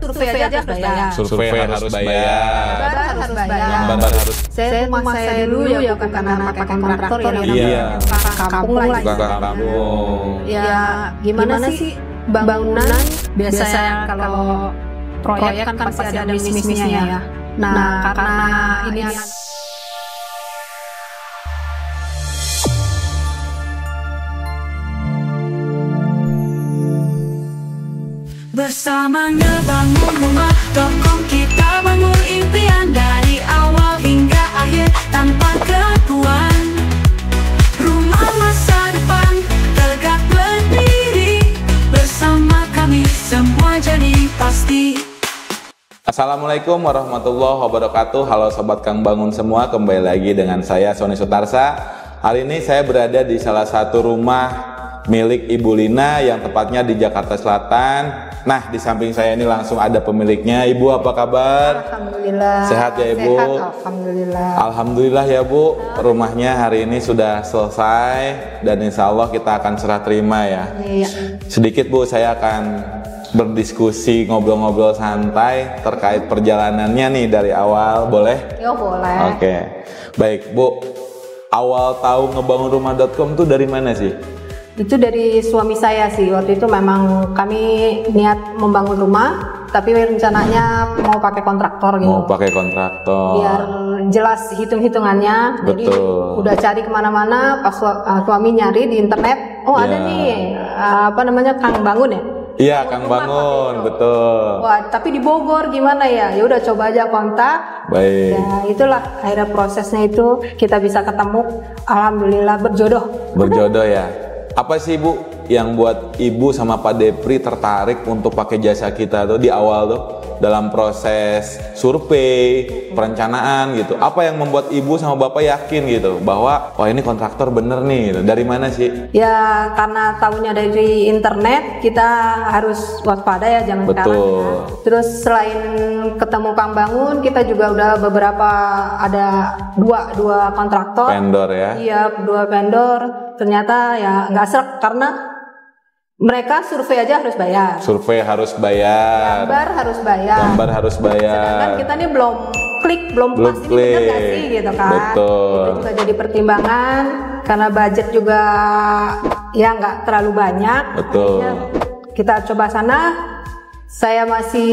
survei aja harus bayar. Survei harus bayar. Gambar harus bayar. Gambar harus. Saya rumah saya dulu ya bukan karena pakai kontraktor ya, Iya. kampung lah. Tukang kampung. Ya gimana sih bangunan biasanya kalau proyek kan pasti ada miss-missnya ya. Nah karena ini bersama ngebangun rumah.com kita bangun impian dari awal hingga akhir tanpa ketuan. Rumah masa depan tegak berdiri bersama kami semua jadi pasti. Assalamualaikum warahmatullahi wabarakatuh. Halo Sobat Kang Bangun semua, kembali lagi dengan saya Sony Sutarsa. Hari ini saya berada di salah satu rumah milik Ibu Lina yang tepatnya di Jakarta Selatan. Nah, di samping saya ini langsung ada pemiliknya. Ibu, apa kabar? Alhamdulillah. Sehat ya Ibu? Sehat, alhamdulillah. Alhamdulillah ya Bu. Rumahnya hari ini sudah selesai dan insya Allah kita akan serah terima ya. Iya. Sedikit Bu, saya akan berdiskusi, ngobrol-ngobrol santai terkait perjalanannya nih dari awal. Boleh? Yo boleh. Oke. Baik Bu, awal tahu ngebangun rumah.com tuh dari mana sih? Itu dari suami saya sih. Waktu itu memang kami niat membangun rumah, tapi rencananya mau pakai kontraktor gitu. Mau pakai kontraktor. Biar jelas hitung-hitungannya. Betul. Jadi udah cari kemana-mana, pas suami nyari di internet, oh ada nih apa namanya Kang Bangun ya? Iya, Kang Bangun, betul. Wah, tapi di Bogor gimana ya? Ya udah coba aja kontak. Baik. Ya itulah akhirnya prosesnya itu kita bisa ketemu. Alhamdulillah berjodoh. Berjodoh ya. Apa sih Bu yang buat Ibu sama Pak Depri tertarik untuk pakai jasa kita tuh di awal tuh dalam proses survei, perencanaan gitu? Apa yang membuat Ibu sama Bapak yakin gitu bahwa wah ini kontraktor bener nih gitu? Dari mana sih? Ya karena tahunya dari internet, kita harus waspada ya jangan Betul. sekarang ya. Terus selain ketemu Kang Bangun, kita juga udah beberapa ada dua kontraktor. Vendor ya? Iya, dua vendor. Ternyata ya nggak serk karena mereka survei aja harus bayar. Survei harus bayar. Gambar harus bayar. Gambar harus bayar. Sedangkan kita nih belum klik, belum pas ini bener nggak sih gitu kan. Betul. Itu juga jadi pertimbangan karena budget juga ya nggak terlalu banyak. Betul. Akhirnya kita coba sana. Saya masih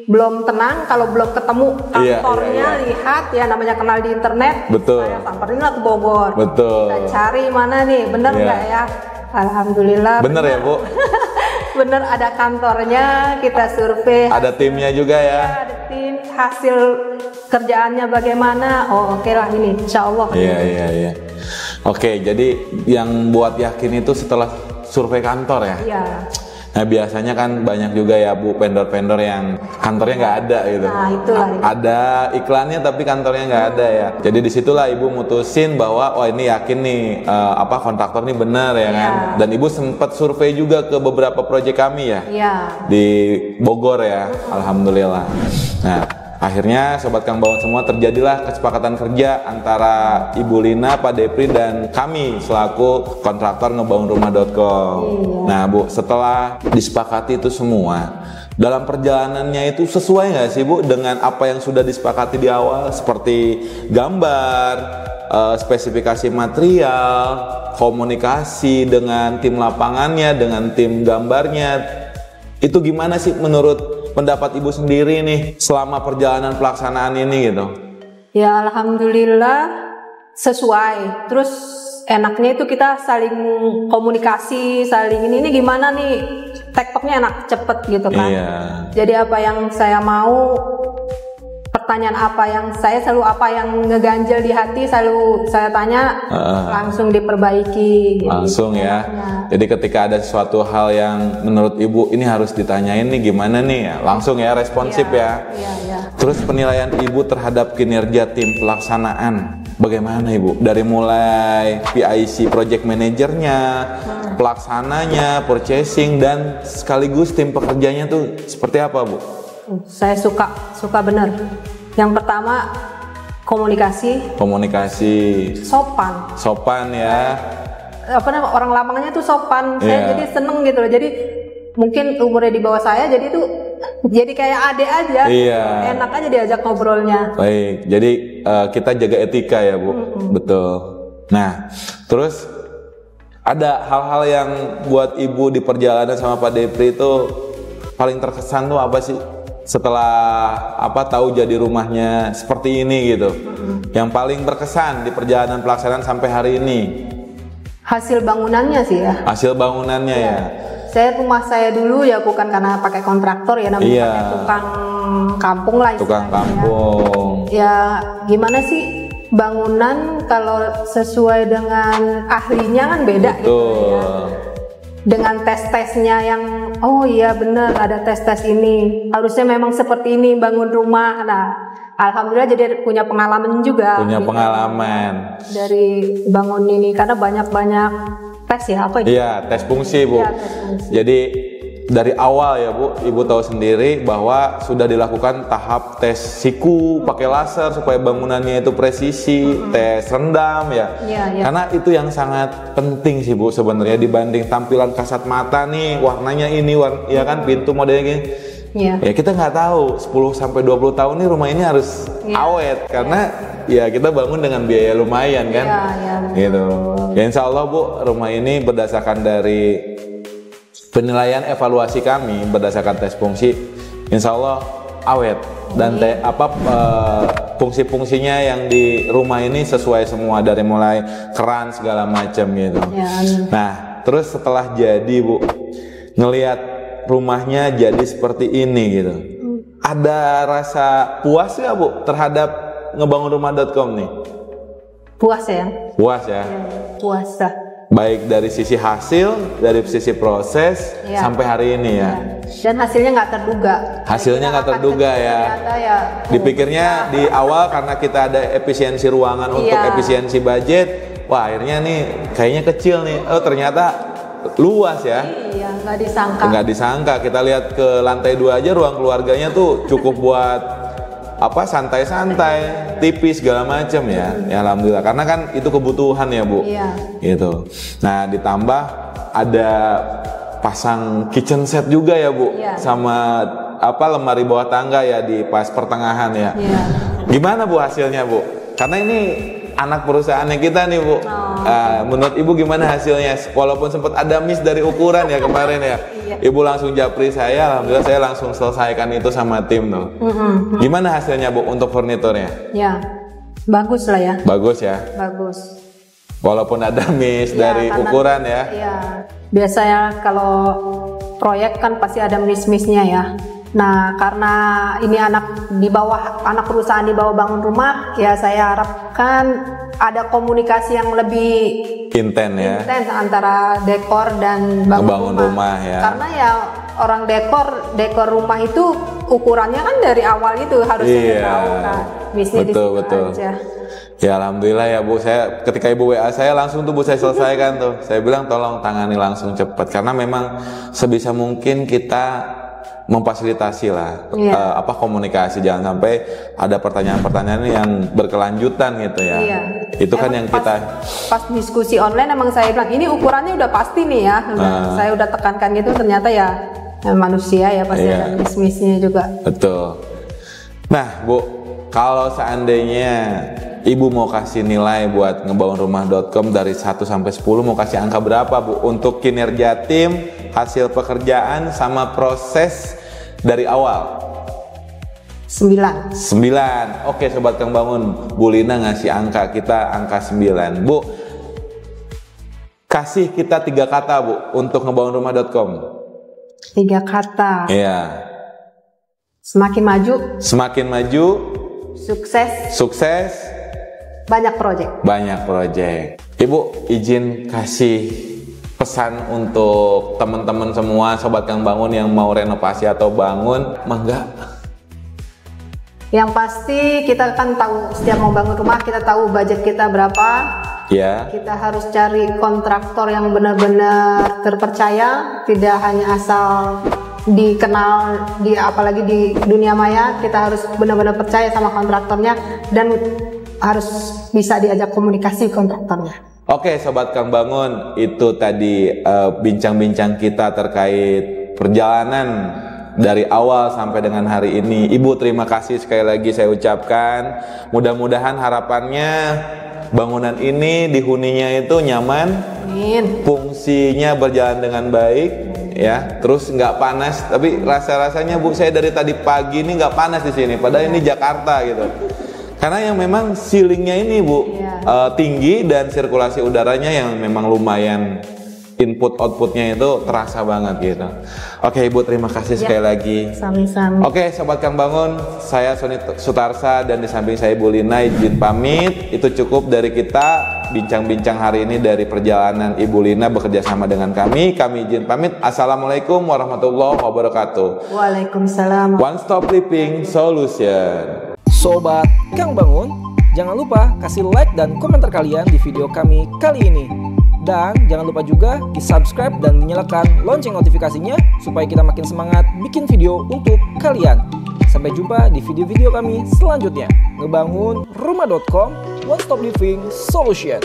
belum tenang kalau belum ketemu kantornya, Iya. lihat ya namanya kenal di internet. Betul. Saya samperin lah ke Bogor. Betul. Kita cari mana nih, bener Iya. nggak ya? Alhamdulillah. Bener ya Bu? Bener ada kantornya, kita survei. Ada timnya juga ya? Ada tim, hasil kerjaannya bagaimana? Oh oke lah ini, insya Allah. Iya. Oke, jadi yang buat yakin itu setelah survei kantor ya? Iya. Nah biasanya kan banyak juga ya Bu vendor-vendor yang kantornya nggak ada gitu. Nah itulah. Ada iklannya tapi kantornya nggak ada ya. Jadi disitulah Ibu mutusin bahwa oh ini yakin nih kontraktor ini benar ya kan. Dan Ibu sempat survei juga ke beberapa proyek kami ya. Iya. Di Bogor ya. Alhamdulillah. Nah akhirnya Sobat Kang Bangun semua terjadilah kesepakatan kerja antara Ibu Lina, Pak Depri dan kami selaku kontraktor ngebangunrumah.com. Nah Bu, setelah disepakati itu semua, dalam perjalanannya itu sesuai nggak sih Bu dengan apa yang sudah disepakati di awal seperti gambar, spesifikasi material, komunikasi dengan tim lapangannya, dengan tim gambarnya, itu gimana sih menurut pendapat Ibu sendiri nih selama perjalanan pelaksanaan ini gitu? Ya alhamdulillah sesuai. Terus enaknya itu kita saling komunikasi, saling ini gimana nih, tektoknya enak, cepet gitu kan. Iya. Jadi apa yang saya mau, pertanyaan apa yang saya selalu apa yang ngeganjel di hati selalu saya tanya, langsung diperbaiki. Langsung gitu. ya. Jadi ketika ada sesuatu hal yang menurut Ibu ini harus ditanyain nih gimana nih ya, langsung ya responsif ya. Iya. Terus penilaian Ibu terhadap kinerja tim pelaksanaan bagaimana Ibu? Dari mulai PIC project manajernya, pelaksananya, purchasing dan sekaligus tim pekerjanya tuh seperti apa Bu? Saya suka bener. Yang pertama komunikasi sopan ya. Apa namanya orang lapangannya tuh sopan. Saya jadi seneng gitu loh. Jadi mungkin umurnya di bawah saya, jadi tuh Jadi kayak adek aja. Iya. Enak aja diajak ngobrolnya. Baik, jadi kita jaga etika ya Bu, betul. Nah, terus ada hal-hal yang buat Ibu di perjalanan sama Pak Depri itu paling terkesan tuh apa sih? Setelah tahu jadi rumahnya seperti ini gitu, yang paling berkesan di perjalanan pelaksanaan sampai hari ini? Hasil bangunannya sih ya. Hasil bangunannya ya. Rumah saya dulu ya bukan karena pakai kontraktor ya, namanya pakai tukang kampung lah. Tukang kampung. Ya gimana sih bangunan kalau sesuai dengan ahlinya kan beda. Betul. Gitu ya. Dengan tes-tesnya yang oh iya bener ada tes-tes ini, harusnya memang seperti ini bangun rumah. Nah alhamdulillah jadi punya pengalaman juga. Punya pengalaman dari bangun ini karena banyak-banyak tes ya apa? Iya, tes fungsi Bu. Ya, tes fungsi. Jadi dari awal ya Bu, Ibu tahu sendiri bahwa sudah dilakukan tahap tes siku pakai laser supaya bangunannya itu presisi, tes rendam ya. Ya. Karena itu yang sangat penting sih Bu sebenarnya dibanding tampilan kasat mata nih, warnanya ini ya kan pintu modelnya gini. Ya kita nggak tahu 10 sampai 20 tahun nih rumah ini harus awet karena ya kita bangun dengan biaya lumayan kan. Gitu. Ya insya Allah Bu, rumah ini berdasarkan dari penilaian evaluasi kami berdasarkan tes fungsi, insya Allah awet dan fungsi-fungsinya yang di rumah ini sesuai semua dari mulai keran segala macam gitu. Nah terus setelah jadi Bu, ngelihat rumahnya jadi seperti ini gitu, ada rasa puas nggak Bu terhadap ngebangunrumah.com nih? Puas ya? Puas ya? Puas lah. Baik dari sisi hasil, dari sisi proses sampai hari ini ya. Dan hasilnya nggak terduga. Hasilnya nggak terduga ya. Dipikirnya di awal karena kita ada efisiensi ruangan untuk efisiensi budget, wah akhirnya nih kayaknya kecil nih. Oh ternyata luas ya. Iya, nggak disangka. Nggak disangka. Kita lihat ke lantai 2 aja ruang keluarganya tuh cukup buat santai-santai, tipis segala macam ya. Ya alhamdulillah karena kan itu kebutuhan ya Bu. Gitu. Nah ditambah ada pasang kitchen set juga ya Bu, sama lemari bawah tangga ya di pas pertengahan ya. Gimana Bu hasilnya Bu? Karena ini anak perusahaannya kita nih Bu. Menurut Ibu gimana hasilnya? Walaupun sempat ada miss dari ukuran ya kemarin ya. Ibu langsung japri saya, alhamdulillah saya langsung selesaikan itu sama tim tuh. Gimana hasilnya Bu untuk furniturnya? Ya, bagus lah ya. Bagus ya? Bagus. Walaupun ada miss dari ukuran ya? Iya. Biasanya kalau proyek kan pasti ada miss-missnya ya. Nah, karena ini anak perusahaan di bawah bangun rumah, ya saya harapkan ada komunikasi yang lebih intens antara dekor dan bangun rumah ya. Karena ya orang dekor rumah itu ukurannya kan dari awal itu harus tahu kan. Betul. Aja. Ya alhamdulillah ya Bu, saya ketika Ibu WA saya langsung tuh Bu saya selesaikan tuh. Saya bilang tolong tangani langsung cepat karena memang sebisa mungkin kita memfasilitasi lah komunikasi, jangan sampai ada pertanyaan-pertanyaan yang berkelanjutan gitu ya. Itu kan yang kita pas diskusi online emang saya bilang ini ukurannya udah pasti nih ya. Saya udah tekankan gitu, ternyata ya manusia ya pasti ada miss-missnya juga. Betul. Nah Bu, kalau seandainya Ibu mau kasih nilai buat ngebangunrumah.com dari 1 sampai 10, mau kasih angka berapa Bu untuk kinerja tim, hasil pekerjaan sama proses dari awal? 9. Oke Sobat Kang Bangun, Bu Lina ngasih angka kita angka 9. Bu, kasih kita 3 kata Bu untuk ngebangunrumah.com. 3 kata. Iya. Semakin maju. Sukses. Banyak proyek. Ibu izin kasih pesan untuk teman-teman semua Sobat Kang Bangun yang mau renovasi atau bangun, mangga. Yang pasti kita kan tahu setiap mau bangun rumah kita tahu budget kita berapa. Kita harus cari kontraktor yang benar-benar terpercaya, tidak hanya asal dikenal apalagi di dunia maya. Kita harus benar-benar percaya sama kontraktornya dan harus bisa diajak komunikasi kontraktornya. Oke Sobat Kang Bangun, itu tadi bincang-bincang kita terkait perjalanan dari awal sampai dengan hari ini. Ibu terima kasih sekali lagi saya ucapkan. Mudah-mudahan harapannya bangunan ini dihuninya itu nyaman, fungsinya berjalan dengan baik, ya. Terus nggak panas. Tapi rasa-rasanya Bu, saya dari tadi pagi ini nggak panas di sini. Padahal ini Jakarta gitu. Karena yang memang ceilingnya ini Bu tinggi dan sirkulasi udaranya yang memang lumayan, input outputnya itu terasa banget gitu. Oke Ibu, terima kasih sekali lagi. Sami-sami. Oke Sobat Kang Bangun, saya Sony Sutarsa dan di samping saya Ibu Lina izin pamit. Itu cukup dari kita bincang-bincang hari ini dari perjalanan Ibu Lina bekerja sama dengan kami. Kami izin pamit. Assalamualaikum warahmatullahi wabarakatuh. Waalaikumsalam. One Stop Living Solution. Sobat Kang Bangun, jangan lupa kasih like dan komentar kalian di video kami kali ini. Dan jangan lupa juga di subscribe dan dinyalakan lonceng notifikasinya supaya kita makin semangat bikin video untuk kalian. Sampai jumpa di video-video kami selanjutnya. Ngebangun rumah.com, One Stop Living Solution.